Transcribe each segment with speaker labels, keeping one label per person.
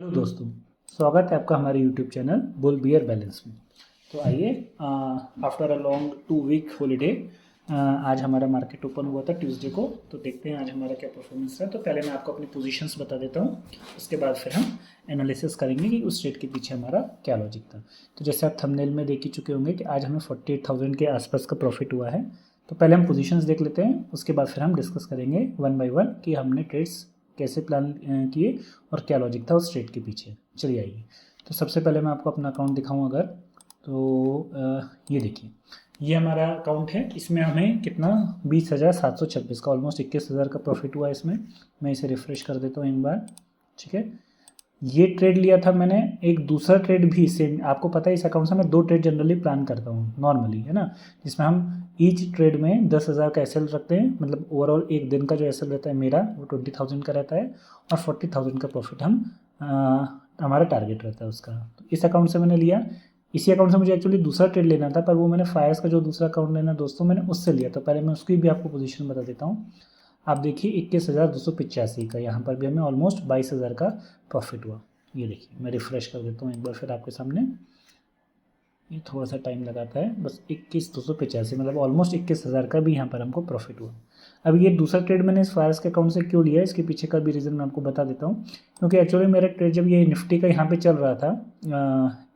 Speaker 1: Hello दोस्तों, स्वागत है आपका हमारे YouTube channel bull bear balance में। तो आइए, after a long 2 week holiday आज हमारा मार्केट ओपन हुआ था ट्यूसडे को। तो देखते हैं आज हमारा क्या परफॉर्मेंस है। तो पहले मैं आपको अपनी पोजीशंस बता देता हूँ, उसके बाद फिर हम एनालिसिस करेंगे कि उस ट्रेड के पीछे हमारा क्या लॉजिक था। तो जैसे आप थंबनेल में देख ही चुके होंगे कि आज हमें 48,000 के आसपास का प्रॉफिट हुआ है। तो पहले हम पोजीशंस देख लेते हैं, उसके बाद फिर हम डिस्कस करेंगे वन बाय वन कि हमने ट्रेड्स कैसे प्लान किए और क्या लॉजिक था उस ट्रेड के पीछे। चलिए आइए, तो सबसे पहले मैं आपको अपना अकाउंट दिखाऊं अगर, तो ये देखिए, ये हमारा अकाउंट है। इसमें हमें कितना 20,726 का, ऑलमोस्ट 21,000 का प्रॉफिट हुआ इसमें। मैं इसे रिफ्रेश कर देता हूँ एक बार। ठीक है, ये ट्रेड लिया था मैंने। एक दूसरा ट्रेड भी सेम, आपको पता है इस अकाउंट से मैं 2 ट्रेड जनरली प्लान करता हूँ नॉर्मली, है ना, जिसमें हम ईच ट्रेड में 10,000 का एसएल रखते हैं। मतलब ओवरऑल एक दिन का जो एसएल रहता है मेरा वो 20,000 का रहता है और 40,000 का प्रॉफिट हम हमारा टारगेट रहता है उसका। तो इस अकाउंट से मैंने लिया। इसी अकाउंट से मुझे एक्चुअली दूसरा ट्रेड लेना था, पर वो मैंने फायर्स का जो दूसरा अकाउंट लेना दोस्तों मैंने उससे लिया। तो पहले मैं उसकी भी आपको पोजीशन बता देता हूँ। आप देखिए 21,285 का, यहाँ पर भी हमें ऑलमोस्ट 22,000 का प्रॉफिट हुआ। ये देखिए, मैं रिफ़्रेश कर देता हूँ एक बार फिर आपके सामने। ये थोड़ा सा टाइम लगाता है, बस 21,285, मतलब ऑलमोस्ट 21,000 का भी यहाँ पर हमको प्रॉफिट हुआ। अब ये दूसरा ट्रेड मैंने इस फायर्स के अकाउंट से क्यों लिया है, इसके पीछे का भी रीज़न मैं आपको बता देता हूँ। क्योंकि एक्चुअली मेरा ट्रेड जब ये निफ्टी का यहाँ पे चल रहा था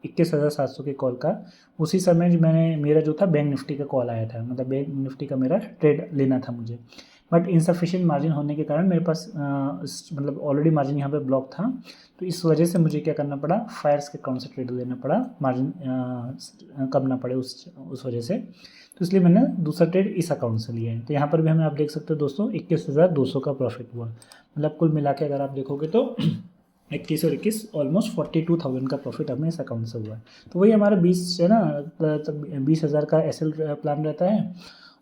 Speaker 1: 21,700 के कॉल का, उसी समय मेरा जो था बैंक निफ्टी का कॉल आया था। मतलब बैंक निफ्टी का मेरा ट्रेड लेना था मुझे, बट इनसफिशिएंट मार्जिन होने के कारण मेरे पास मतलब ऑलरेडी मार्जिन यहाँ पे ब्लॉक था। तो इस वजह से मुझे क्या करना पड़ा, फायर्स के अकाउंट से ट्रेड लेना पड़ा, मार्जिन कम ना पड़े उस वजह से। तो इसलिए मैंने दूसरा ट्रेड इस अकाउंट से लिया है। तो यहाँ पर भी हमें आप देख सकते हो दोस्तों 21,200 का प्रॉफिट हुआ। मतलब कुल मिला के अगर आप देखोगे तो 21 और 21 ऑलमोस्ट 42,000 का प्रॉफिट हमें इस अकाउंट से हुआ है। तो वही हमारा 20 है ना, 20,000 का एसएल प्लान रहता है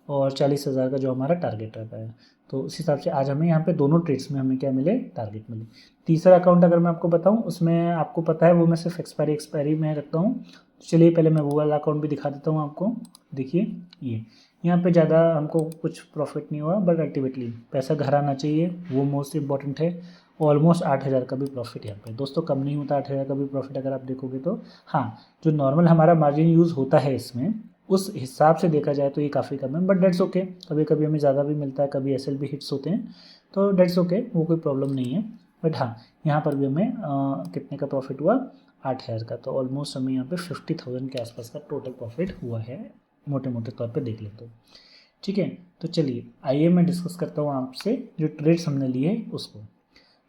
Speaker 1: और 40,000 का जो हमारा टारगेट रहता है। तो उस हिसाब से आज हमें यहाँ पे दोनों ट्रेड्स में हमें क्या मिले, टारगेट मिले। तीसरा अकाउंट अगर मैं आपको बताऊँ, उसमें आपको पता है वो मैं सिर्फ एक्सपायरी में रखता हूँ। तो चलिए पहले मैं वो वाला अकाउंट भी दिखा देता हूँ आपको। देखिए ये, यहाँ पे ज़्यादा हमको कुछ प्रॉफिट नहीं हुआ, बट अल्टीमेटली पैसा घर आना चाहिए, वो मोस्ट इंपॉर्टेंट है। ऑलमोस्ट 8,000 का भी प्रॉफिट यहाँ पे दोस्तों, कम नहीं होता 8,000 का भी प्रॉफिट अगर आप देखोगे तो। हाँ, जो नॉर्मल हमारा मार्जिन यूज़ होता है इसमें, उस हिसाब से देखा जाए तो ये काफ़ी कम है, बट डेट्स ओके। कभी कभी हमें ज़्यादा भी मिलता है, कभी एसएल भी हिट्स होते हैं, तो डेट्स ओके, वो कोई प्रॉब्लम नहीं है। बट हाँ, यहाँ पर भी हमें कितने का प्रॉफिट हुआ, 8,000 का। तो ऑलमोस्ट हमें यहाँ पे 50,000 के आसपास का टोटल प्रॉफिट हुआ है, मोटे मोटे तौर पे देख लेते हो। ठीक है, तो चलिए आइए मैं डिस्कस करता हूँ आपसे जो ट्रेड्स हमने लिए उसको।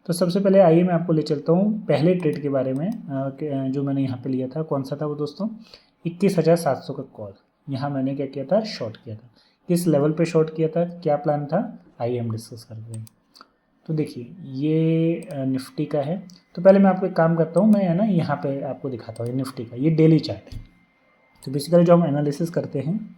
Speaker 1: तो सबसे पहले आइए मैं आपको ले चलता हूँ पहले ट्रेड के बारे में, जो मैंने यहाँ पे लिया था। कौन सा था वो दोस्तों, 21,700 का कॉल। यहाँ मैंने क्या किया था, शॉर्ट किया था। किस लेवल पे शॉर्ट किया था, क्या प्लान था, आइए हम डिस्कस करते हैं। तो देखिए ये निफ्टी का है। तो पहले मैं आपको एक काम करता हूँ, मैं है ना यहाँ पे आपको दिखाता हूँ। ये निफ्टी का ये डेली चार्ट है। तो बेसिकली जो हम एनालिसिस करते हैं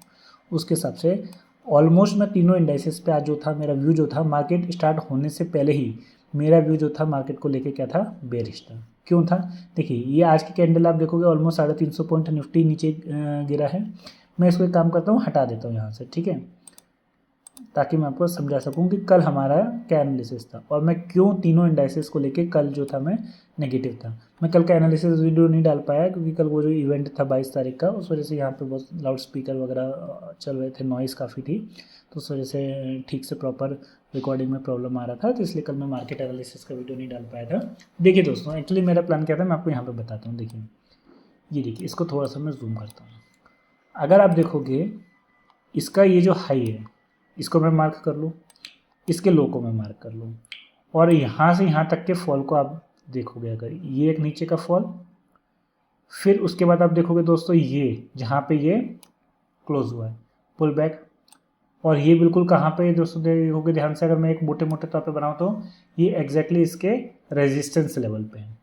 Speaker 1: उसके हिसाब से ऑलमोस्ट मैं तीनों इंडाइसेस पे आज जो था मेरा व्यू, जो था मार्केट स्टार्ट होने से पहले ही मेरा व्यू जो था मार्केट को लेके क्या था, बेरिश था। क्यों था, देखिए ये आज की कैंडल आप देखोगे ऑलमोस्ट 350 पॉइंट निफ्टी नीचे गिरा है। मैं इसको एक काम करता हूँ, हटा देता हूँ यहाँ से, ठीक है, ताकि मैं आपको समझा सकूं कि कल हमारा क्या एनालिसिस था और मैं क्यों तीनों इंडाइसेस को लेके कल जो था मैं नेगेटिव था। मैं कल का एनालिसिस वीडियो नहीं डाल पाया क्योंकि कल वो जो इवेंट था 22 तारीख का, उस वजह से यहाँ पे बहुत लाउड स्पीकर वगैरह चल रहे थे, नॉइज़ काफ़ी थी, तो उस वजह से ठीक से प्रॉपर रिकॉर्डिंग में प्रॉब्लम आ रहा था। तो इसलिए कल मैं मार्केट एनालिसिस का वीडियो नहीं डाल पाया था। देखिए दोस्तों, एक्चुअली मेरा प्लान क्या था मैं आपको यहाँ पर बताता हूँ। देखिए ये देखिए, इसको थोड़ा सा मैं जूम करता हूँ। अगर आप देखोगे इसका ये जो हाई है, इसको मैं मार्क कर लूँ, इसके लो को मैं मार्क कर लूँ, और यहाँ से यहाँ तक के फॉल को आप देखोगे, अगर ये एक नीचे का फॉल, फिर उसके बाद आप देखोगे दोस्तों ये जहाँ पे ये क्लोज हुआ है, पुल बैक, और ये बिल्कुल कहाँ पे दोस्तों देखोगे ध्यान से, अगर मैं एक मोटे मोटे तौर पे बनाऊँ तो ये एग्जैक्टली इसके रेजिस्टेंस लेवल पे है।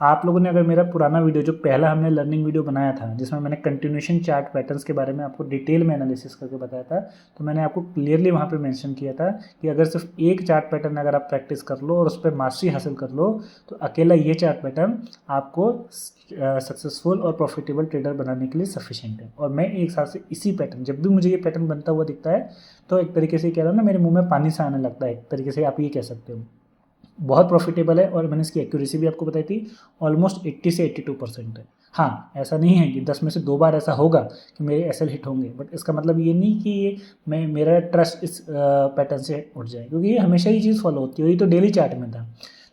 Speaker 1: आप लोगों ने अगर मेरा पुराना वीडियो जो पहला हमने लर्निंग वीडियो बनाया था जिसमें मैंने कंटिन्यूएशन चार्ट पैटर्न्स के बारे में आपको डिटेल में एनालिसिस करके बताया था, तो मैंने आपको क्लियरली वहाँ पे मेंशन किया था कि अगर सिर्फ एक चार्ट पैटर्न अगर आप प्रैक्टिस कर लो और उस पर मास्टरी हासिल कर लो तो अकेला ये चार्ट पैटर्न आपको सक्सेसफुल और प्रॉफिटेबल ट्रेडर बनाने के लिए सफिशिएंट है। और मैं एक साथ से इसी पैटर्न, जब भी मुझे ये पैटर्न बनता हुआ दिखता है तो एक तरीके से कह रहा हूँ ना, मेरे मुंह में पानी सा आने लगता है, एक तरीके से आप ये कह सकते हो। बहुत प्रॉफिटेबल है और मैंने इसकी एक्यूरेसी भी आपको बताई थी, ऑलमोस्ट 80 से 82% है। हाँ, ऐसा नहीं है कि 10 में से 2 बार ऐसा होगा कि मेरे एसएल हिट होंगे, बट इसका मतलब ये नहीं कि ये मेरा ट्रस्ट इस पैटर्न से उठ जाए, क्योंकि ये हमेशा ही चीज़ फॉलो होती है। ये तो डेली चार्ट में था।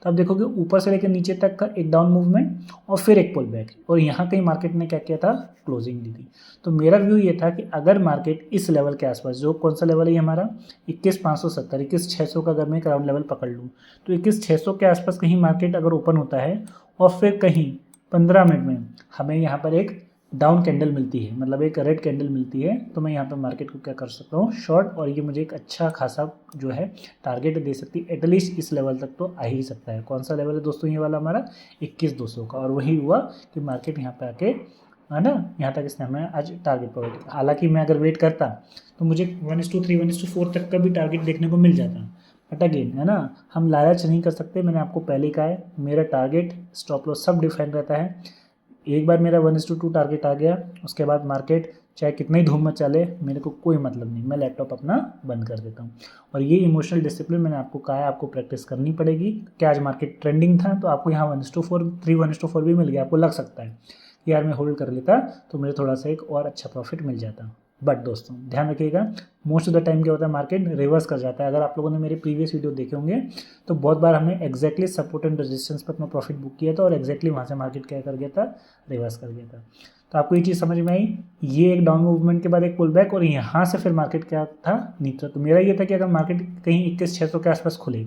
Speaker 1: तो आप देखोगे ऊपर से लेकर नीचे तक का एक डाउन मूवमेंट और फिर एक पुल बैक, और यहाँ कहीं मार्केट ने क्या किया था, क्लोजिंग दी थी। तो मेरा व्यू ये था कि अगर मार्केट इस लेवल के आसपास, जो कौन सा लेवल है हमारा 21,570, 21,600 का अगर मैं ग्राउंड लेवल पकड़ लूँ, तो 21,600 के आसपास कहीं मार्केट अगर ओपन होता है और फिर कहीं 15 मिनट में हमें यहाँ पर एक डाउन कैंडल मिलती है, मतलब एक रेड कैंडल मिलती है, तो मैं यहाँ पर मार्केट को क्या कर सकता हूँ, शॉर्ट, और ये मुझे एक अच्छा खासा जो है टारगेट दे सकती है। एटलीस्ट इस लेवल तक तो आ ही सकता है। कौन सा लेवल है दोस्तों, ये वाला हमारा 21,200 का, और वही हुआ कि मार्केट यहाँ पे आके, है ना, यहाँ तक इसने हमें आज टारगेट प्रोवाइड किया। हालांकि मैं अगर वेट करता तो मुझे 1:3, 1:4 तक का भी टारगेट देखने को मिल जाता, बट अगेन, है ना, हम लालच नहीं कर सकते। मैंने आपको पहले कहा है, मेरा टारगेट, स्टॉप लॉस सब डिफाइन रहता है। एक बार मेरा 1:2 टारगेट आ गया, उसके बाद मार्केट चाहे कितना ही धूम मचा ले, मेरे को कोई मतलब नहीं, मैं लैपटॉप अपना बंद कर देता हूँ। और ये इमोशनल डिसिप्लिन मैंने आपको कहा है, आपको प्रैक्टिस करनी पड़ेगी। क्या आज मार्केट ट्रेंडिंग था तो आपको यहाँ 1:4, 3:4 भी मिल गया, आपको लग सकता है कि यार मैं होल्ड कर लेता तो मुझे थोड़ा सा एक और अच्छा प्रॉफिट मिल जाता। बट दोस्तों ध्यान रखिएगा, मोस्ट ऑफ द टाइम क्या होता है, मार्केट रिवर्स कर जाता है। अगर आप लोगों ने मेरे प्रीवियस वीडियो देखे होंगे तो बहुत बार हमने एक्जैक्टली सपोर्ट एंड रेजिस्टेंस पर अपना प्रॉफिट बुक किया था, और एक्जैक्टली वहाँ से मार्केट क्या कर गया था, रिवर्स कर गया था। तो आपको ये चीज़ समझ में आई, ये एक डाउन मूवमेंट के बाद एक पुल बैक, और यहाँ से फिर मार्केट क्या था, नीचे। तो मेरा ये था कि अगर मार्केट कहीं 21,600 के आसपास खुले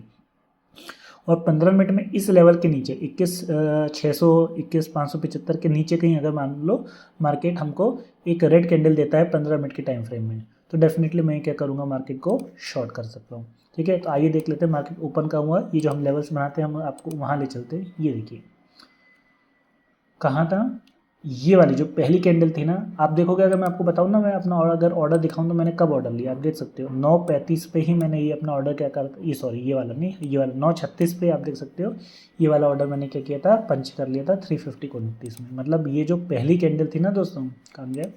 Speaker 1: और 15 मिनट में इस लेवल के नीचे 21,600, 21,575 के नीचे कहीं अगर मान लो मार्केट हमको एक रेड कैंडल देता है 15 मिनट के टाइम फ्रेम में, तो डेफिनेटली मैं क्या करूँगा, मार्केट को शॉर्ट कर सकता हूँ। ठीक है, तो आइए देख लेते हैं मार्केट ओपन का हुआ। ये जो हम लेवल्स बनाते हैं, हम आपको वहाँ ले चलते हैं। ये देखिए कहाँ था, ये वाली जो पहली कैंडल थी ना, आप देखोगे, अगर मैं आपको बताऊँ ना, मैं अपना ऑर्डर दिखाऊँ तो मैंने कब ऑर्डर लिया, आप देख सकते हो 9:35 पे ही मैंने ये अपना ऑर्डर क्या कर, ये सॉरी ये वाला नहीं, ये वाला 9:36 पे आप देख सकते हो, ये वाला ऑर्डर मैंने क्या किया था, पंच कर लिया था 350 को 29 में। मतलब ये जो पहली कैंडल थी ना दोस्तों, काम गया,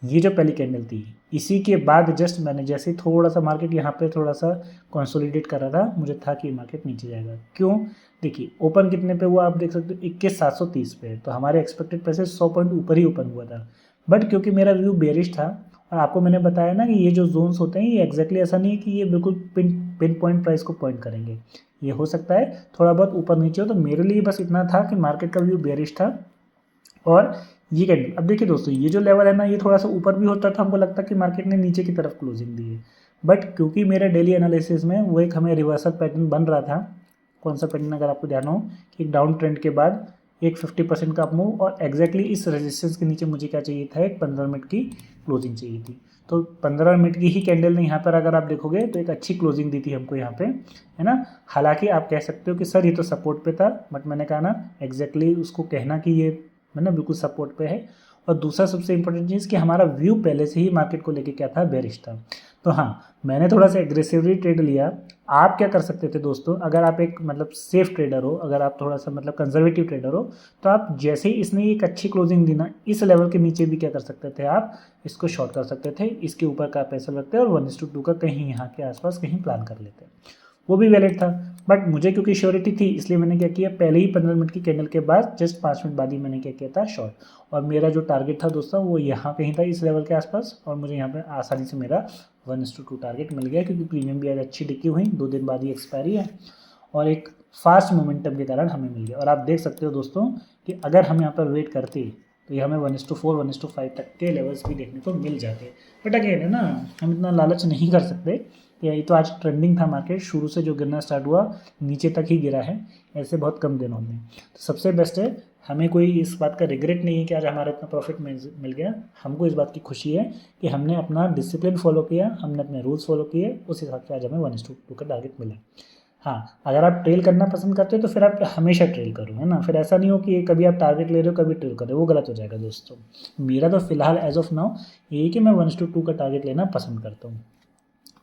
Speaker 1: ये जो पहली कैंडल थी, इसी के बाद जस्ट मैंने जैसे थोड़ा सा मार्केट यहाँ पे थोड़ा सा कंसोलिडेट कर रहा था, मुझे था कि मार्केट नीचे जाएगा। क्यों, देखिए ओपन कितने पे हुआ, आप देख सकते हो 21,730 पे, तो हमारे एक्सपेक्टेड पैसे 100 पॉइंट ऊपर ही ओपन हुआ था। बट क्योंकि मेरा व्यू बेरिश था, और आपको मैंने बताया ना कि ये जो जोन्स होते हैं, ये एग्जैक्टली ऐसा नहीं है कि ये बिल्कुल पिन पॉइंट प्राइस को पॉइंट करेंगे। ये हो सकता है थोड़ा बहुत ऊपर नीचे हो, तो मेरे लिए बस इतना था कि मार्केट का व्यू बेरिश था। और ये कैंडल, अब देखिए दोस्तों, ये जो लेवल है ना, ये थोड़ा सा ऊपर भी होता था, हमको लगता कि मार्केट ने नीचे की तरफ क्लोजिंग दी है। बट क्योंकि मेरे डेली एनालिसिस में वो एक हमें रिवर्सल पैटर्न बन रहा था, कौन सा पैटर्न, अगर आपको ध्यान हो, कि एक डाउन ट्रेंड के बाद एक 50% का अप मूव, और एग्जैक्टली इस रेजिस्टेंस के नीचे मुझे क्या चाहिए था, एक 15 मिनट की क्लोजिंग चाहिए थी। तो 15 मिनट की ही कैंडल ने यहाँ पर अगर आप देखोगे तो एक अच्छी क्लोजिंग दी थी हमको यहाँ पे, है ना। हालांकि आप कह सकते हो कि सर ये तो सपोर्ट पे था, बट मैंने कहा ना, एग्जैक्टली उसको कहना कि ये है ना बिल्कुल सपोर्ट पे है। और दूसरा सबसे इंपॉर्टेंट चीज़ कि हमारा व्यू पहले से ही मार्केट को लेके क्या था, बेरिश था। तो हाँ, मैंने थोड़ा सा एग्रेसिवली ट्रेड लिया। आप क्या कर सकते थे दोस्तों, अगर आप एक मतलब सेफ ट्रेडर हो, अगर आप थोड़ा सा मतलब कंजर्वेटिव ट्रेडर हो, तो आप जैसे ही इसने एक अच्छी क्लोजिंग दी ना, इस लेवल के नीचे भी क्या कर सकते थे, आप इसको शॉर्ट कर सकते थे। इसके ऊपर का पैसा लगता है, और 1:2 का कहीं यहाँ के आसपास कहीं प्लान कर लेते हैं, वो भी वैलिड था। बट मुझे क्योंकि श्योरिटी थी, इसलिए मैंने क्या किया, पहले ही 15 मिनट की कैंडल के बाद जस्ट 5 मिनट बाद ही मैंने क्या किया था, शॉर्ट। और मेरा जो टारगेट था दोस्तों, वो यहाँ कहीं था, इस लेवल के आसपास, और मुझे यहाँ पे आसानी से मेरा 1:2 टारगेट मिल गया, क्योंकि प्रीमियम भी आज अच्छी टिकी हुई, 2 दिन बाद ही एक्सपायरी है, और एक फास्ट मोमेंटम के कारण हमें मिल गया। और आप देख सकते हो दोस्तों कि अगर हम यहाँ पर वेट करते तो ये हमें 1:4, 1:5 तक के लेवल्स भी देखने को मिल जाते। बट अगेन है ना, हम इतना लालच नहीं कर सकते। ये तो आज ट्रेंडिंग था, मार्केट शुरू से जो गिरना स्टार्ट हुआ नीचे तक ही गिरा है, ऐसे बहुत कम दिनों में। तो सबसे बेस्ट है, हमें कोई इस बात का रिग्रेट नहीं है कि आज हमारा इतना प्रॉफिट मिल गया। हमको इस बात की खुशी है कि हमने अपना डिसिप्लिन फॉलो किया, हमने अपने रूल्स फॉलो किए, उस हिसाब से आज हमें 1:2 का टारगेट मिला। हाँ, अगर आप ट्रेल करना पसंद करते हो तो फिर आप हमेशा ट्रेल करो, है ना। फिर ऐसा नहीं हो कि कभी आप टारगेट ले रहे हो कभी ट्रेल कर रहे हो, वो गलत हो जाएगा दोस्तों। मेरा तो फिलहाल एज ऑफ नाउ यही कि मैं 1:2 का टारगेट लेना पसंद करता हूँ।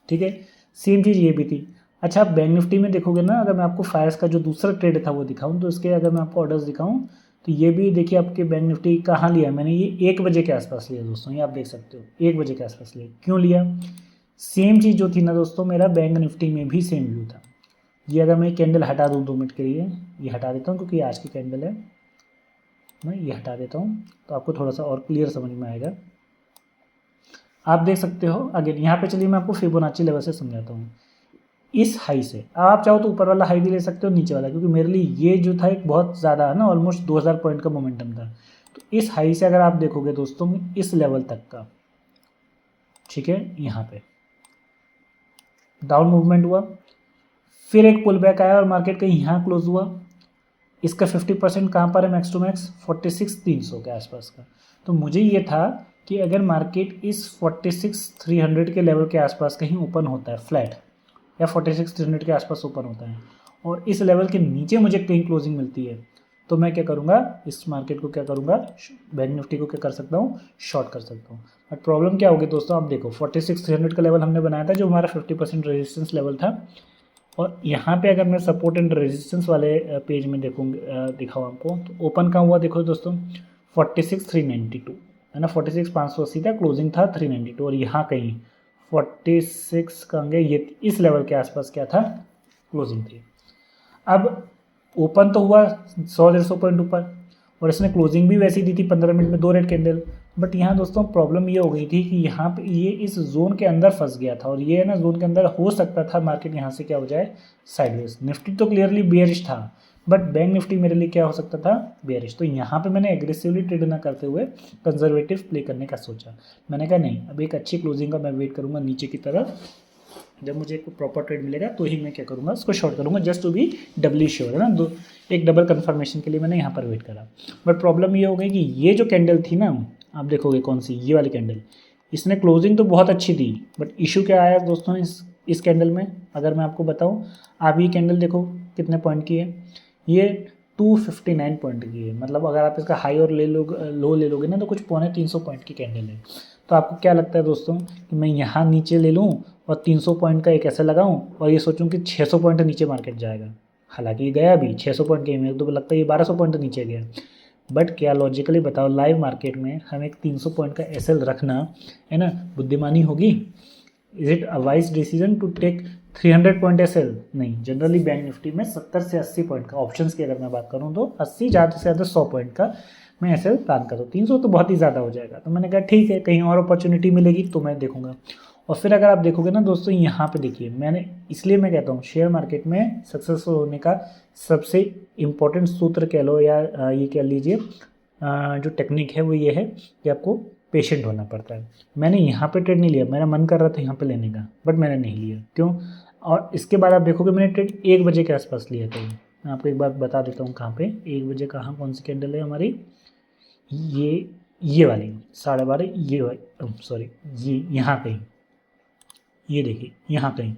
Speaker 1: ठीक है, सेम चीज़ ये भी थी। अच्छा, आप बैंक निफ्टी में देखोगे ना, अगर मैं आपको फायर्स का जो दूसरा ट्रेड था वो दिखाऊं, तो इसके अगर मैं आपको ऑर्डर्स दिखाऊं, तो ये भी देखिए आपके बैंक निफ्टी कहाँ लिया मैंने, ये 1 बजे के आसपास लिया दोस्तों, ये आप देख सकते हो 1 बजे के आसपास लिया। क्यों लिया, सेम चीज़ जो थी ना दोस्तों, मेरा बैंक निफ्टी में भी सेम व्यू था। ये अगर मैं कैंडल हटा दूँ 2 मिनट के लिए, ये हटा देता हूँ क्योंकि आज की कैंडल है, मैं ये हटा देता हूँ तो आपको थोड़ा सा और क्लियर समझ में आएगा। आप देख सकते हो अगेन यहाँ पे, चलिए मैं आपको फिबोनाची लेवल से समझाता हूँ। इस हाई से आप चाहो तो ऊपर वाला हाई भी ले सकते हो, नीचे वाला, क्योंकि मेरे लिए ये जो था एक बहुत ज़्यादा है ना, ऑलमोस्ट 2000 पॉइंट का मोमेंटम था। तो इस हाई से अगर आप देखोगे दोस्तों इस लेवल तक का, ठीक है, यहाँ पे डाउन मूवमेंट हुआ, फिर एक पुल बैक आया और मार्केट कहीं यहाँ क्लोज हुआ। इसका 50% कहाँ पर है मैक्स टू मैक्स, 46,300 के आसपास का। तो मुझे ये था कि अगर मार्केट इस 46,300 के लेवल के आसपास कहीं ओपन होता है फ्लैट, या 46,300 के आसपास ओपन होता है और इस लेवल के नीचे मुझे कहीं क्लोजिंग मिलती है, तो मैं क्या करूँगा, इस मार्केट को क्या करूँगा, बैंक निफ्टी को क्या कर सकता हूँ, शॉर्ट कर सकता हूँ। बट प्रॉब्लम क्या होगी दोस्तों, आप देखो 46,300 का लेवल हमने बनाया था जो हमारा 50% रेजिस्टेंस लेवल था, और यहाँ पे अगर मैं सपोर्ट एंड रेजिस्टेंस वाले पेज में देखूँगा, दिखाऊँ आपको, तो ओपन कहाँ हुआ देखो दोस्तों, 46,392 है ना, 46,580 था, क्लोजिंग था 392, और यहाँ कहीं 46 कहेंगे, ये इस लेवल के आसपास क्या था, क्लोजिंग थी। अब ओपन तो हुआ 100-150 पॉइंट ऊपर, और इसने क्लोजिंग भी वैसी दी थी 15 मिनट में 2 रेड कैंडल। बट यहाँ दोस्तों प्रॉब्लम ये हो गई थी कि यहाँ पे ये इस जोन के अंदर फंस गया था, और ये ना जोन के अंदर हो सकता था मार्केट यहाँ से क्या हो जाए, साइडवेज। निफ्टी तो क्लियरली बेयरिश था, बट बैंक निफ्टी मेरे लिए क्या हो सकता था, बेयरिश। तो यहाँ पे मैंने एग्रेसिवली ट्रेड ना करते हुए कंजर्वेटिव प्ले करने का सोचा। मैंने कहा नहीं, अब एक अच्छी क्लोजिंग का मैं वेट करूँगा नीचे की तरफ, जब मुझे एक प्रॉपर ट्रेड मिलेगा तो ही मैं क्या करूँगा, उसको शॉर्ट करूँगा, just to be Dabali sure, है ना, एक डबल कंफर्मेशन के लिए मैंने यहाँ पर वेट करा। बट प्रॉब्लम ये हो गई कि ये जो कैंडल थी ना, आप देखोगे कौन सी, ये वाली कैंडल, इसने क्लोजिंग तो बहुत अच्छी दी, बट इशू क्या आया दोस्तों इस कैंडल में, अगर मैं आपको बताऊँ, आप ये कैंडल देखो कितने पॉइंट की है, ये 259 पॉइंट की है। मतलब अगर आप इसका हाई और लो ले लोगे ना, तो कुछ 250 पॉइंट की कैंडल है। तो आपको क्या लगता है दोस्तों कि मैं यहाँ नीचे ले लूँ और 300 पॉइंट का एक ऐसा लगाऊं और ये सोचूं कि 600 पॉइंट नीचे मार्केट जाएगा, हालांकि ये गया भी 600 पॉइंट के, मेरे तो लगता है ये 1200 पॉइंट नीचे गया। बट क्या लॉजिकली बताओ, लाइव मार्केट में हम एक 300 पॉइंट का एसएल रखना, है ना, बुद्धिमानी होगी? Is it a wise decision to take 300 point SL? नहीं। जनरली बैंक निफ्टी में 70 से 80 पॉइंट का, ऑप्शंस की अगर मैं बात करूँ तो 80, ज़्यादा से ज़्यादा 100 पॉइंट का मैं एसएल प्लान करूँ। 300 तो बहुत ही ज़्यादा हो जाएगा। तो मैंने कहा ठीक है, कहीं और अपॉर्चुनिटी मिलेगी तो मैं देखूंगा। और फिर अगर आप देखोगे ना दोस्तों, यहाँ पे देखिए, मैंने इसलिए मैं कहता हूँ शेयर मार्केट में सक्सेसफुल होने का सबसे इम्पोर्टेंट सूत्र कह लो, या ये कह लीजिए जो टेक्निक है वो ये है कि आपको पेशेंट होना पड़ता है। मैंने यहाँ पे ट्रेड नहीं लिया, मेरा मन कर रहा था यहाँ पे लेने का, बट मैंने नहीं लिया। क्यों? और इसके बाद आप देखोगे मैंने ट्रेड 1 बजे के आसपास लिया था। मैं आपको एक बार बता देता हूँ कहाँ पे 1 बजे, कहाँ कौन सी कैंडल है हमारी, ये वाली 12:30, ये वाली, सॉरी, ये यहाँ कहीं, ये देखिए यहाँ कहीं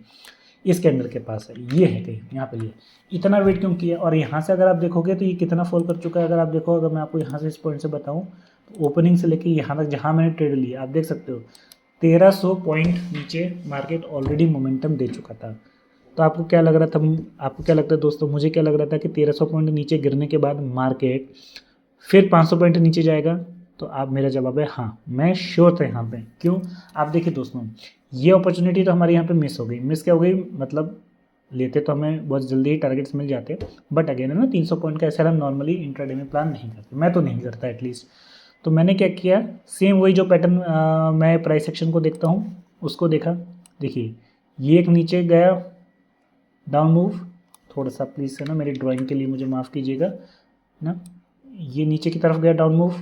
Speaker 1: इस कैंडल के पास है, ये है कहीं यहाँ पे लिया। इतना वेट क्यों किया? और यहाँ से अगर आप देखोगे तो ये कितना फॉल कर चुका है। अगर आप देखो, अगर मैं आपको यहाँ से इस पॉइंट से बताऊँ, तो ओपनिंग से लेके यहाँ तक जहाँ मैंने ट्रेड लिया, आप देख सकते हो 1300 पॉइंट नीचे मार्केट ऑलरेडी मोमेंटम दे चुका था। तो आपको क्या लग रहा था, आपको क्या लगता है दोस्तों, मुझे क्या लग रहा था कि 1300 पॉइंट नीचे गिरने के बाद मार्केट फिर 500 पॉइंट नीचे जाएगा? तो आप, मेरा जवाब है हाँ, मैं श्योर था यहाँ पे। क्यों? आप देखिए दोस्तों, ये अपॉर्चुनिटी तो हमारे यहाँ पे मिस हो गई। मिस क्या हो गई, मतलब लेते तो हमें बहुत जल्दी ही टारगेट्स मिल जाते, बट अगेन है ना, 300 पॉइंट का ऐसा हम नॉर्मली इंट्राडे में प्लान नहीं करते, मैं तो नहीं करता एटलीस्ट। तो मैंने क्या किया, सेम वही जो पैटर्न मैं प्राइस सेक्शन को देखता हूँ उसको देखा। देखिए ये एक नीचे गया डाउन मूव, थोड़ा सा प्लीज़ है ना मेरी ड्राइंग के लिए मुझे माफ़ कीजिएगा ना, ये नीचे की तरफ गया डाउन मूव,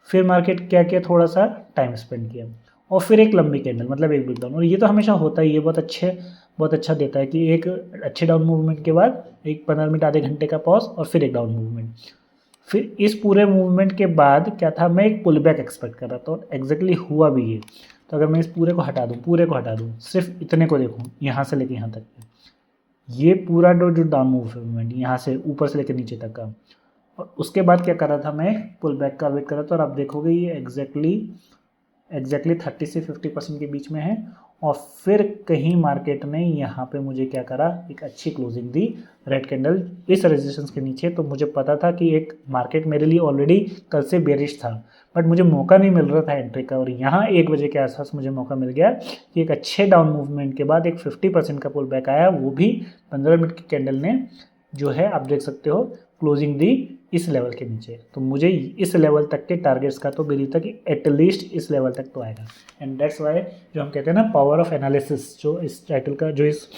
Speaker 1: फिर मार्केट क्या किया, थोड़ा सा टाइम स्पेंड किया, और फिर एक लंबी कैंडल, मतलब एक बिग डाउन। और ये तो हमेशा होता ही है, बहुत अच्छा देता है कि एक अच्छे डाउन मूवमेंट के बाद एक 15 मिनट आधे घंटे का पॉज और फिर एक डाउन मूवमेंट। फिर इस पूरे मूवमेंट के बाद क्या था, मैं एक पुल बैक एक्सपेक्ट कर रहा था और एग्जैक्टली हुआ भी ये। तो अगर मैं इस पूरे को हटा दूँ, सिर्फ इतने को देखूँ, यहाँ से लेके यहाँ तक, ये पूरा जो डाउन मूवमेंट यहाँ से ऊपर से लेकर नीचे तक का, और उसके बाद क्या कर रहा था, मैं पुल बैक का वेट कर रहा था। और आप देखोगे ये एग्जैक्टली 30 से 50% के बीच में है, और फिर कहीं मार्केट ने यहाँ पे मुझे क्या करा, एक अच्छी क्लोजिंग दी रेड कैंडल इस रेजिस्टेंस के नीचे। तो मुझे पता था कि एक मार्केट मेरे लिए ऑलरेडी कल से बेरिश था, बट मुझे मौका नहीं मिल रहा था एंट्री का। और यहाँ 1 बजे के आसपास मुझे मौका मिल गया कि एक अच्छे डाउन मूवमेंट के बाद एक 50% का पुल बैक आया, वो भी 15 मिनट की कैंडल ने जो है आप देख सकते हो क्लोजिंग दी इस लेवल के नीचे। तो मुझे इस लेवल तक के टारगेट्स का तो बिलीव था कि एटलीस्ट इस लेवल तक तो आएगा। एंड दैट्स वाई जो हम कहते हैं ना पावर ऑफ एनालिसिस, जो इस टाइटल का, जो इस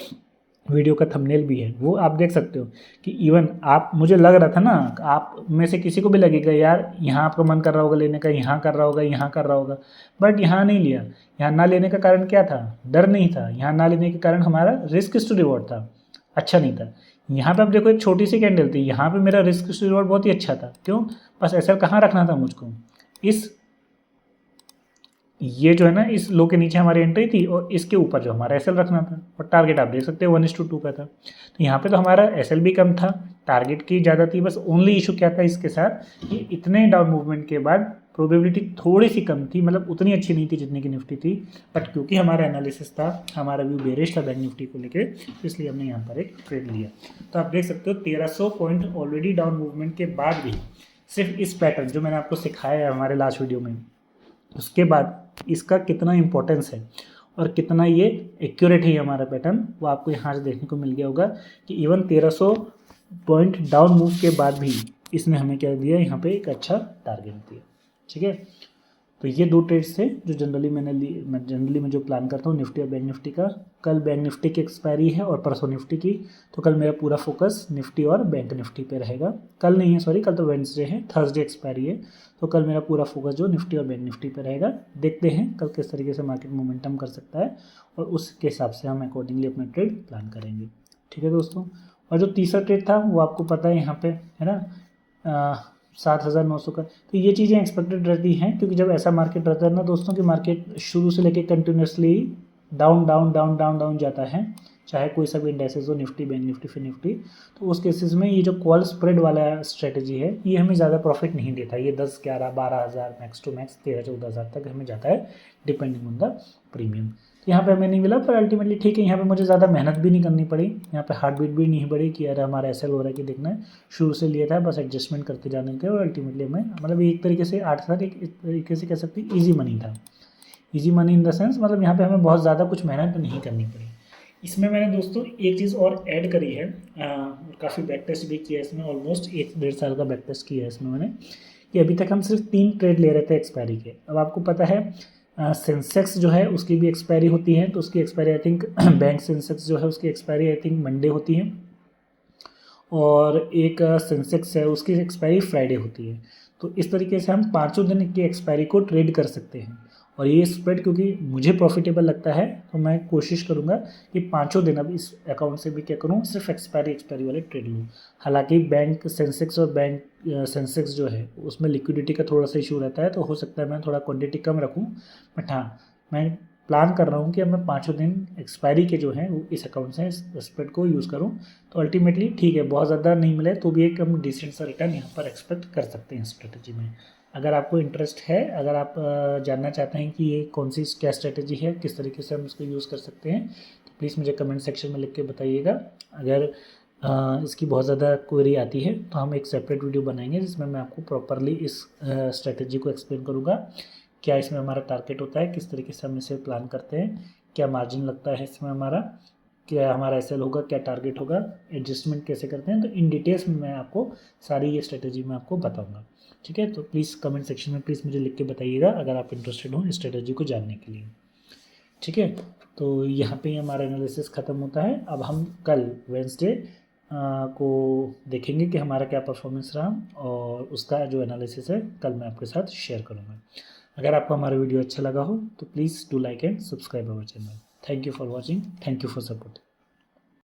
Speaker 1: वीडियो का थंबनेल भी है, वो आप देख सकते हो कि इवन आप, मुझे लग रहा था ना, आप में से किसी को भी लगेगा यार यहाँ आपका मन कर रहा होगा लेने का, यहाँ कर रहा होगा, यहाँ कर रहा होगा, बट यहाँ नहीं लिया। यहाँ ना लेने का कारण क्या था? डर नहीं था। यहाँ ना लेने के कारण हमारा रिस्क टू रिवॉर्ड था, अच्छा नहीं था। यहाँ पे आप देखो एक छोटी सी कैंडल थी, यहाँ पे मेरा रिस्क टू रिवॉर्ड बहुत ही अच्छा था। क्यों? बस ऐसा कहाँ रखना था मुझको, इस ये जो है ना इस लो के नीचे हमारी एंट्री थी और इसके ऊपर जो हमारा एसएल रखना था। और टारगेट आप देख सकते हो 1:2 का था। तो यहाँ पे तो हमारा एसएल भी कम था, टारगेट की ज़्यादा थी। बस ओनली इशू क्या था इसके साथ कि इतने डाउन मूवमेंट के बाद प्रोबेबिलिटी थोड़ी सी कम थी, मतलब उतनी अच्छी नहीं थी जितनी की निफ्टी थी। बट क्योंकि हमारा एनालिसिस था, हमारा व्यू बेरिश था बैंक निफ्टी को लेकर, तो इसलिए हमने यहाँ पर एक ट्रेड लिया। तो आप देख सकते हो 1300 पॉइंट ऑलरेडी डाउन मूवमेंट के बाद भी सिर्फ इस पैटर्न जो मैंने आपको सिखाया है हमारे लास्ट वीडियो में, उसके बाद इसका कितना इंपॉर्टेंस है और कितना ये एक्यूरेट है हमारा पैटर्न, वो आपको यहाँ से देखने को मिल गया होगा कि इवन 1300 पॉइंट डाउन मूव के बाद भी इसने हमें क्या दिया, यहाँ पे एक अच्छा टारगेट दिया। ठीक है, तो ये 2 ट्रेड्स थे जो जनरली मैं जो प्लान करता हूँ निफ्टी और बैंक निफ्टी का। कल बैंक निफ्टी की एक्सपायरी है और परसों निफ्टी की, तो कल मेरा पूरा फोकस निफ्टी और बैंक निफ्टी पे रहेगा। कल नहीं है, सॉरी, कल तो वेडनेसडे है, थर्सडे एक्सपायरी है। तो कल मेरा पूरा फोकस जो निफ्टी और बैंक निफ्टी पे रहेगा। देखते हैं कल किस तरीके से मार्केट मोमेंटम कर सकता है और उसके हिसाब से हम अकॉर्डिंगली अपना ट्रेड प्लान करेंगे। ठीक है दोस्तों, और जो तीसरा ट्रेड था वो आपको पता है यहाँ पे है ना 7,900 का। तो ये चीज़ें एक्सपेक्टेड रहती हैं, क्योंकि जब ऐसा मार्केट रहता है ना दोस्तों कि मार्केट शुरू से लेकर continuously down down down down down जाता है, चाहे कोई सा भी इंडेक्सेस हो, निफ्टी, बैंक निफ्टी, फिर निफ्टी, तो उस केसेस में ये जो कॉल स्प्रेड वाला स्ट्रेटजी है ये हमें ज़्यादा प्रॉफिट नहीं देता। ये 10, 11, 12,000 मैक्स टू मैक्स 13-14,000 तक हमें जाता है डिपेंडिंग ऑन द प्रीमियम। यहाँ पे हमें नहीं मिला, पर अल्टीमेटली ठीक है, यहाँ पे मुझे ज़्यादा मेहनत भी नहीं करनी पड़ी, यहाँ पे हार्ट बीट भी नहीं बढ़ी कि यार हमारा ऐसा हो रहा है कि देखना है। शुरू से लिया था, बस एडजस्टमेंट करते जाने के, और अल्टीमेटली हमें मतलब एक तरीके से 8,000 एक तरीके से कह सकते हैं ईजी मनी था। Easy money in the sense मतलब यहाँ पे हमें बहुत ज़्यादा कुछ मेहनत नहीं करनी पड़ी। इसमें मैंने दोस्तों एक चीज़ और ऐड करी है, काफ़ी बैक टेस्ट भी किया है इसमें, ऑलमोस्ट 1-1.5 साल का बैक टेस्ट किया है इसमें मैंने, कि अभी तक हम सिर्फ 3 ट्रेड ले रहे थे एक्सपायरी के। अब आपको पता है सेंसेक्स जो है उसकी भी एक्सपायरी होती है, तो उसकी expiry I think bank Sensex जो है उसकी एक्सपायरी आई थिंक मंडे होती है, और एक सेंसेक्स है उसकी एक्सपायरी फ्राइडे होती है। तो इस तरीके से हम 5 दिन की एक्सपायरी को ट्रेड कर सकते हैं। और ये स्प्रेड क्योंकि मुझे प्रॉफिटेबल लगता है, तो मैं कोशिश करूँगा कि 5 दिन अब इस अकाउंट से भी क्या करूँ, सिर्फ एक्सपायरी वाले ट्रेड लूँ। हालांकि बैंक सेंसेक्स और बैंक सेंसेक्स जो है उसमें लिक्विडिटी का थोड़ा सा इशू रहता है, तो हो सकता है मैं थोड़ा क्वांटिटी कम रखूँ, बट हाँ मैं प्लान कर रहा हूँ कि अब मैं 5 दिन एक्सपायरी के जो हैं वो इस अकाउंट से स्प्रेड को यूज़ करूँ। तो अल्टीमेटली ठीक है, बहुत ज़्यादा नहीं मिले तो भी एक हम डिसेंट सा रिटर्न यहाँ पर एक्सपेक्ट कर सकते हैं स्ट्रेटजी में। अगर आपको इंटरेस्ट है, अगर आप जानना चाहते हैं कि ये कौन सी क्या स्ट्रेटजी है, किस तरीके से हम इसको यूज़ कर सकते हैं, तो प्लीज़ मुझे कमेंट सेक्शन में लिख के बताइएगा। अगर इसकी बहुत ज़्यादा क्वेरी आती है तो हम एक सेपरेट वीडियो बनाएंगे जिसमें मैं आपको प्रॉपरली इस स्ट्रेटजी को एक्सप्लेन करूँगा, क्या इसमें हमारा टारगेट होता है, किस तरीके से हम इसे प्लान करते हैं, क्या मार्जिन लगता है इसमें हमारा, क्या हमारा एसएल होगा, क्या टारगेट होगा, एडजस्टमेंट कैसे करते हैं। तो इन डिटेल्स में मैं आपको सारी ये स्ट्रेटजी मैं आपको बताऊंगा। ठीक है, तो प्लीज़ कमेंट सेक्शन में प्लीज़ मुझे लिख के बताइएगा अगर आप इंटरेस्टेड हो इस स्ट्रेटजी को जानने के लिए। ठीक है, तो यहाँ पे ही हमारा एनालिसिस ख़त्म होता है। अब हम कल वेडनेसडे को देखेंगे कि हमारा क्या परफॉर्मेंस रहा, और उसका जो एनालिसिस है कल मैं आपके साथ शेयर करूँगा। अगर आपको हमारा वीडियो अच्छा लगा हो तो please do like and subscribe our channel. Thank you for watching, thank you for support.